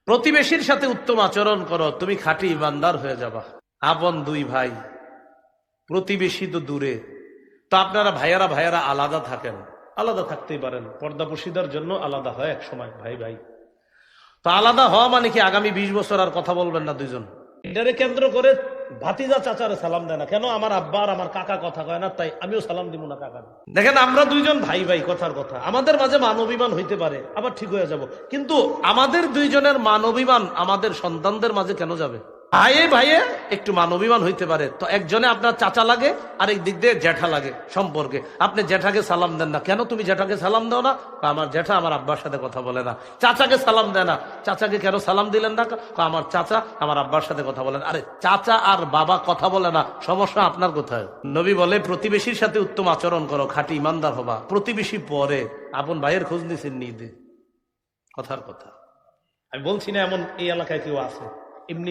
প্রতিবেশীর সাথে উত্তম আচরণ করো, তুমি খাঁটি ইমানদার হয়ে যাবা। আপন দুই ভাই, প্রতিবেশী তো দূরে, তো আপনারা ভাইয়ারা আলাদা থাকেন, আলাদা থাকতেই পারেন, পর্দাপশিদার জন্য আলাদা হয় এক সময় ভাই ভাই। তো আলাদা হওয়া মানে কি আগামী 20 বছর আর কথা বলবেন না দুইজন? এটারে কেন্দ্র করে ভাতিজা চাচারে সালাম দেয় না কেন? আমার আব্বা আর আমার কাকা কথা কয় না, তাই আমিও সালাম দিব না কাকা। দেখেন, আমরা দুইজন ভাই ভাই, কথার কথা, আমাদের মাঝে মান অভিমান হইতে পারে, আবার ঠিক হয়ে যাব, কিন্তু আমাদের দুইজনের মান অভিমান আমাদের সন্তানদের মাঝে কেন যাবে? ভাইয়ে ভাইয়ে একটু মান অভিমান হইতে পারে, তো একজনে আপনার চাচা লাগে, আরেক দিক দিয়ে জ্যাঠা লাগে সম্পর্কে। আপনি জ্যাঠাকে সালাম দেন না কেন? তুমি জ্যাঠাকে সালাম দাও না? আমার জ্যাঠা আমার আব্বার সাথে কথা বলে না। চাচাকে সালাম দেয় না, চাচাকে কেন সালাম দিলেন না? আমার চাচা আমার আব্বার সাথে কথা বলেন। আরে চাচা আর বাবা কথা বলে না, সমস্যা আপনার কোথায়? নবী বলে প্রতিবেশীর সাথে উত্তম আচরণ করো, খাঁটি ইমানদার হবা। প্রতিবেশী পরে, আপন ভাইয়ের খোঁজ নিছেন নিদে, কথার কথা। আমি বলছি না এমন এই এলাকায় কেউ আছে, এমনি